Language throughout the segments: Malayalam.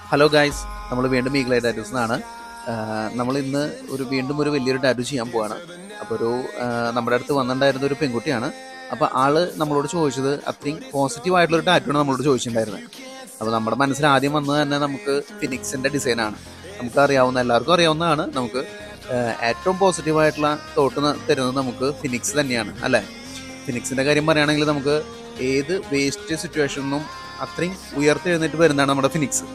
ഹലോ ഗൈസ്, നമ്മൾ വീണ്ടും ഈഗിളായി ടാറ്റൂസ് എന്നാണ്. നമ്മൾ ഇന്ന് വീണ്ടും ഒരു വലിയൊരു ടാറ്റു ചെയ്യാൻ പോവാണ്. അപ്പോൾ നമ്മുടെ അടുത്ത് വന്നിട്ടുണ്ടായിരുന്ന ഒരു പെൺകുട്ടിയാണ്. അപ്പോൾ ആള് നമ്മളോട് ചോദിച്ചത് അത്രയും പോസിറ്റീവായിട്ടുള്ളൊരു ടാറ്റുവാണ് നമ്മളോട് ചോദിച്ചിട്ടുണ്ടായിരുന്നത്. അപ്പോൾ നമ്മുടെ മനസ്സിൽ ആദ്യം വന്നത് തന്നെ നമുക്ക് ഫിനിക്സിൻ്റെ ഡിസൈനാണ്. എല്ലാവർക്കും അറിയാവുന്നതാണ്. നമുക്ക് ഏറ്റവും പോസിറ്റീവായിട്ടുള്ള തോട്ട് തരുന്നത് നമുക്ക് ഫിനിക്സ് തന്നെയാണ്, അല്ലേ? ഫിനിക്സിൻ്റെ കാര്യം പറയുകയാണെങ്കിൽ നമുക്ക് ഏത് വേസ്റ്റ് സിറ്റുവേഷനിലും അത്രയും ഉയർത്തെഴുന്നേറ്റ് വരുന്നതാണ് നമ്മുടെ ഫിനിക്സ്.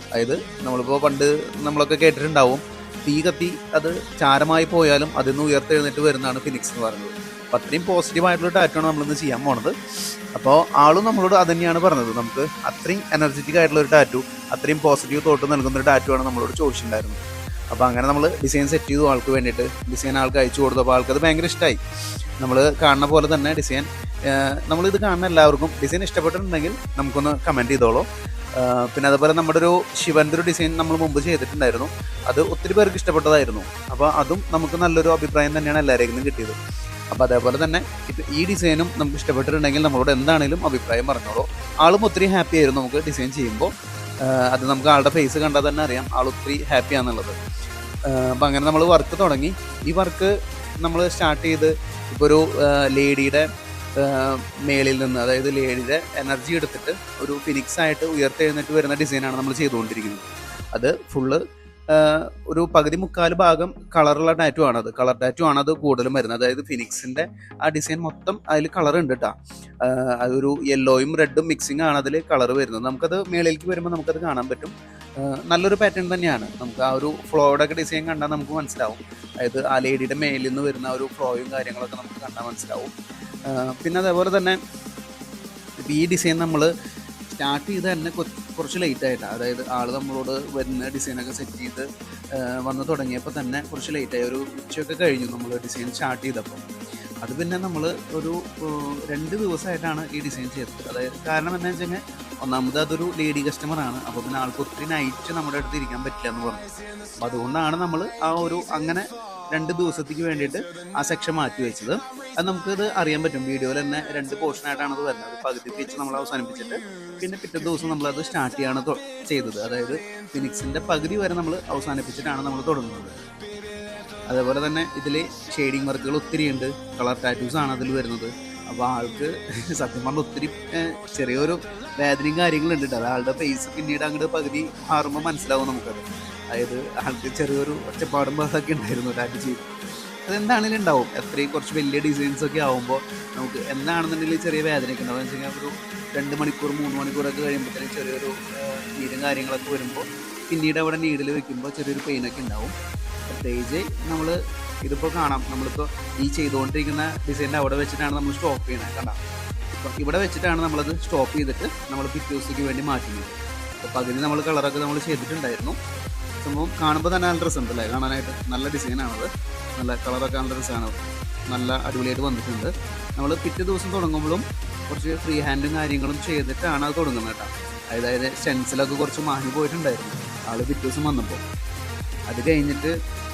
അതായത് നമ്മളിപ്പോൾ പണ്ട് നമ്മളൊക്കെ കേട്ടിട്ടുണ്ടാവും, തീ കത്തി അത് ചാരമായി പോയാലും അതിൽ നിന്ന് ഉയർത്തെഴുന്നേറ്റ് വരുന്നതാണ് ഫിനിക്സ് എന്ന് പറയുന്നത്. അപ്പോൾ അത്രയും പോസിറ്റീവായിട്ടുള്ള ടാറ്റുവാണ് നമ്മളിന്ന് ചെയ്യാൻ പോണത്. അപ്പോൾ ആളും നമ്മളോട് അത് തന്നെയാണ് പറഞ്ഞത്. നമുക്ക് അത്രയും എനർജറ്റിക് ആയിട്ടുള്ള ഒരു ടാറ്റു, അത്രയും പോസിറ്റീവ് തോട്ട് നൽകുന്ന ഒരു ടാറ്റുവാണ് നമ്മളോട് ചോദിച്ചിട്ടുണ്ടായിരുന്നത്. അപ്പോൾ അങ്ങനെ നമ്മൾ ഡിസൈൻ സെറ്റ് ചെയ്തു. ആൾക്ക് വേണ്ടിയിട്ട് ഡിസൈൻ ആൾക്ക് അയച്ചു കൊടുത്തപ്പോൾ ആൾക്കത് ഭയങ്കര ഇഷ്ടമായി. നമ്മൾ കാണുന്ന പോലെ തന്നെ ഡിസൈൻ, നമ്മളിത് കാണുന്ന എല്ലാവർക്കും ഡിസൈൻ ഇഷ്ടപ്പെട്ടിട്ടുണ്ടെങ്കിൽ നമുക്കൊന്ന് കമൻറ്റ് ചെയ്തോളൂ. പിന്നെ അതുപോലെ നമ്മുടെ ഒരു ശിവൻ്റെ ഒരു ഡിസൈൻ നമ്മൾ മുമ്പ് ചെയ്തിട്ടുണ്ടായിരുന്നു. അത് ഒത്തിരി പേർക്ക് ഇഷ്ടപ്പെട്ടതായിരുന്നു. അപ്പോൾ അതും നമുക്ക് നല്ലൊരു അഭിപ്രായം തന്നെയാണ് എല്ലാവരെയും കിട്ടിയത്. അപ്പോൾ അതേപോലെ തന്നെ ഇപ്പം ഈ ഡിസൈനും നമുക്ക് ഇഷ്ടപ്പെട്ടിട്ടുണ്ടെങ്കിൽ നമ്മളോട് എന്താണെങ്കിലും അഭിപ്രായം പറഞ്ഞോളൂ. ആളും ഒത്തിരി ഹാപ്പി ആയിരുന്നു നമുക്ക് ഡിസൈൻ ചെയ്യുമ്പോൾ. അത് നമുക്ക് ആളുടെ ഫേസ് കണ്ടാൽ തന്നെ അറിയാം ആൾ ഒത്തിരി ഹാപ്പിയാണെന്നുള്ളത്. അപ്പോൾ അങ്ങനെ നമ്മൾ വർക്ക് തുടങ്ങി. ഈ വർക്ക് നമ്മൾ സ്റ്റാർട്ട് ചെയ്ത് ഇപ്പോൾ ഒരു ലേഡിയുടെ മേളിൽ നിന്ന്, അതായത് ലേഡിയുടെ എനർജി എടുത്തിട്ട് ഒരു ഫിനിക്സ് ആയിട്ട് ഉയർത്തെഴുന്നേറ്റ് വരുന്ന ഡിസൈനാണ് നമ്മൾ ചെയ്തുകൊണ്ടിരിക്കുന്നത്. അത് ഫുള്ള് ഒരു പകുതി മുക്കാൽ ഭാഗം കളറുള്ള ടാറ്റു ആണത്. കളർ ടാറ്റു ആണത് കൂടുതലും വരുന്നത്. അതായത് ഫിനിക്സിൻ്റെ ആ ഡിസൈൻ മൊത്തം അതിൽ കളർ ഉണ്ട് കേട്ടോ. അതൊരു യെല്ലോയും റെഡും മിക്സിങ് ആണ് അതിൽ കളർ വരുന്നത്. നമുക്കത് മേളിലേക്ക് വരുമ്പോൾ നമുക്കത് കാണാൻ പറ്റും. നല്ലൊരു പാറ്റേൺ തന്നെയാണ്. നമുക്ക് ആ ഒരു ഫ്ലോയുടെ ഒക്കെ ഡിസൈൻ കണ്ടാൽ നമുക്ക് മനസ്സിലാവും. അതായത് ആ ലേഡിയുടെ മേലിൽ നിന്ന് വരുന്ന ഒരു ഫ്ലോയും കാര്യങ്ങളൊക്കെ നമുക്ക് കണ്ടാൽ മനസ്സിലാവും. പിന്നെ അതേപോലെ തന്നെ ഈ ഡിസൈൻ നമ്മൾ സ്റ്റാർട്ട് ചെയ്ത് തന്നെ കുറച്ച് ലേറ്റായിട്ടാണ്. അതായത് ആൾ നമ്മളോട് വരുന്ന ഡിസൈനൊക്കെ സെറ്റ് ചെയ്ത് വന്ന് തുടങ്ങിയപ്പോൾ തന്നെ കുറച്ച് ലേറ്റായി. ഒരു ഉച്ചയൊക്കെ കഴിഞ്ഞു നമ്മൾ ഡിസൈൻ സ്റ്റാർട്ട് ചെയ്തപ്പോൾ. അത് പിന്നെ നമ്മൾ ഒരു 2 ദിവസമായിട്ടാണ് ഈ ഡിസൈൻ ചെയ്തത്. അതായത് കാരണം എന്താണെന്ന് വെച്ച് കഴിഞ്ഞാൽ, ഒന്നാമത് അതൊരു ലേഡി കസ്റ്റമറാണ്. അപ്പോൾ പിന്നെ ആൾക്ക് ഒത്തിരി നൈറ്റ് നമ്മുടെ അടുത്ത് ഇരിക്കാൻ പറ്റില്ല എന്ന് പറഞ്ഞു. അപ്പോൾ അതുകൊണ്ടാണ് നമ്മൾ അങ്ങനെ 2 ദിവസത്തേക്ക് വേണ്ടിയിട്ട് ആ സെക്ഷൻ മാറ്റി വെച്ചത്. അത് നമുക്കത് അറിയാൻ പറ്റും. വീഡിയോയിൽ തന്നെ 2 പോർഷനായിട്ടാണ് അത് വരുന്നത്. പകുതി വെച്ച് നമ്മൾ അവസാനിപ്പിച്ചിട്ട് പിന്നെ പിറ്റേ ദിവസം നമ്മളത് സ്റ്റാർട്ട് ചെയ്യാണ് ചെയ്തത്. അതായത് ഫിനിക്സിൻ്റെ പകുതി വരെ നമ്മൾ അവസാനിപ്പിച്ചിട്ടാണ് നമ്മൾ തുടങ്ങുന്നത്. അതേപോലെ തന്നെ ഇതിൽ ഷെയ്ഡിങ് വർക്കുകൾ ഒത്തിരി ഉണ്ട്. കളർ ടാറ്റൂസ് ആണ് അതിൽ വരുന്നത്. അപ്പോൾ ആൾക്ക് സത്യം പറഞ്ഞാൽ ഒത്തിരി ചെറിയൊരു വേദനയും കാര്യങ്ങളുണ്ട് കേട്ടോ. അത് ആളുടെ ഫേസ് പിന്നീട് അങ്ങോട്ട് പകുതി മാറുമ്പോൾ മനസ്സിലാവും നമുക്കത്. അതായത് ആൾക്ക് ചെറിയൊരു ഒച്ചപ്പാടും ബഹളമൊക്കെ ഉണ്ടായിരുന്നു ടാറ്റു ചെയ്ത്. അതെന്താണെങ്കിലും ഉണ്ടാവും. എത്രയും കുറച്ച് വലിയ ഡിസൈൻസൊക്കെ ആകുമ്പോൾ നമുക്ക് എന്താണെന്നുണ്ടെങ്കിൽ ചെറിയ വേദനയൊക്കെ ഉണ്ടാവും. എന്ന് വെച്ച് കഴിഞ്ഞാൽ ഒരു 2 മണിക്കൂർ 3 മണിക്കൂറൊക്കെ കഴിയുമ്പോഴത്തേനും ചെറിയൊരു നീരും കാര്യങ്ങളൊക്കെ വരുമ്പോൾ പിന്നീട് അവിടെ നീഡിൽ വെക്കുമ്പോൾ ചെറിയൊരു പെയിനൊക്കെ ഉണ്ടാവും. പ്രത്യേകിച്ച് നമ്മൾ ഇതിപ്പോൾ കാണാം, നമ്മളിപ്പോൾ ഈ ചെയ്തുകൊണ്ടിരിക്കുന്ന ഡിസൈനിൻ്റെ അവിടെ വെച്ചിട്ടാണ് നമ്മൾ സ്റ്റോപ്പ് ചെയ്യണത്. കണ്ടാം, ഇപ്പം ഇവിടെ വെച്ചിട്ടാണ് നമ്മളത് സ്റ്റോപ്പ് ചെയ്തിട്ട് നമ്മൾ പിറ്റേ ദിവസത്തേക്ക് വേണ്ടി മാറ്റുന്നത്. അപ്പോൾ പകുതി നമ്മൾ കളറൊക്കെ നമ്മൾ ചെയ്തിട്ടുണ്ടായിരുന്നു. സംഭവം കാണുമ്പോൾ തന്നെ നല്ല ഡ്രസ്സ് ഉണ്ടല്ലേ കാണാനായിട്ട്. നല്ല ഡിസൈനാണത്. നല്ല കളറൊക്കെ നല്ല ഡ്രസ്സാണ്. നല്ല അടിപൊളിയായിട്ട് വന്നിട്ടുണ്ട്. നമ്മൾ പിറ്റേ ദിവസം തുടങ്ങുമ്പോഴും കുറച്ച് ഫ്രീ ഹാൻഡും കാര്യങ്ങളും ചെയ്തിട്ടാണ് അത് തുടങ്ങുന്നത് കേട്ടോ. അതായത് സ്റ്റെൻസിലൊക്കെ കുറച്ച് മാഞ്ഞു പോയിട്ടുണ്ടായിരുന്നു ആൾ പിറ്റേ ദിവസം വന്നപ്പോൾ. അത് കഴിഞ്ഞിട്ട്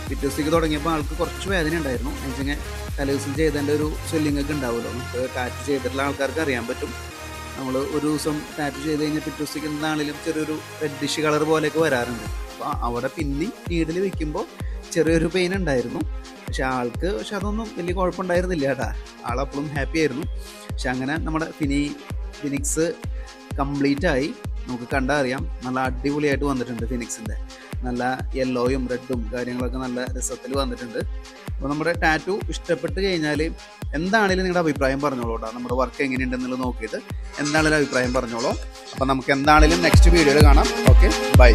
പിറ്റേ ദിവസത്തേക്ക് തുടങ്ങിയപ്പോൾ ആൾക്ക് കുറച്ച് വേദന ഉണ്ടായിരുന്നു. എന്ന് വെച്ച് കഴിഞ്ഞാൽ തലേദിവസം ചെയ്തതിൻ്റെ ഒരു സ്വെല്ലിംഗ് ഒക്കെ ഉണ്ടാവുമല്ലോ. നമുക്ക് ടാറ്റു ചെയ്തിട്ടുള്ള ആൾക്കാർക്ക് അറിയാൻ പറ്റും. നമ്മൾ ഒരു ദിവസം ടാറ്റു ചെയ്ത് കഴിഞ്ഞാൽ പിറ്റേ ദിവസത്തേക്ക് എന്താണെങ്കിലും ചെറിയൊരു റെഡിഷ് കളർ പോലെയൊക്കെ വരാറുണ്ട്. അപ്പോൾ അവിടെ പിന്നെ നീഡിൽ വെക്കുമ്പോൾ ചെറിയൊരു പെയിൻ ഉണ്ടായിരുന്നു. പക്ഷെ അതൊന്നും വലിയ കുഴപ്പമുണ്ടായിരുന്നില്ല കേട്ടാ. ആളപ്പോഴും ഹാപ്പി ആയിരുന്നു. പക്ഷെ അങ്ങനെ നമ്മുടെ ഫിനിക്സ് കംപ്ലീറ്റ് ആയി. നമുക്ക് കണ്ടാൽ അറിയാം നല്ല അടിപൊളിയായിട്ട് വന്നിട്ടുണ്ട്. ഫിനിക്സിൻ്റെ നല്ല യെല്ലോയും റെഡും കാര്യങ്ങളൊക്കെ നല്ല രസത്തിൽ വന്നിട്ടുണ്ട്. അപ്പോൾ നമ്മുടെ ടാറ്റു ഇഷ്ടപ്പെട്ട് കഴിഞ്ഞാൽ എന്താണെങ്കിലും നിങ്ങളുടെ അഭിപ്രായം പറഞ്ഞോളൂ കേട്ടോ. നമ്മുടെ വർക്ക് എങ്ങനെയുണ്ടെന്നുള്ളത് നോക്കിയിട്ട് എന്താണെങ്കിലും അഭിപ്രായം പറഞ്ഞോളൂ. അപ്പോൾ നമുക്ക് എന്താണെങ്കിലും നെക്സ്റ്റ് വീഡിയോയിൽ കാണാം. Okay, by.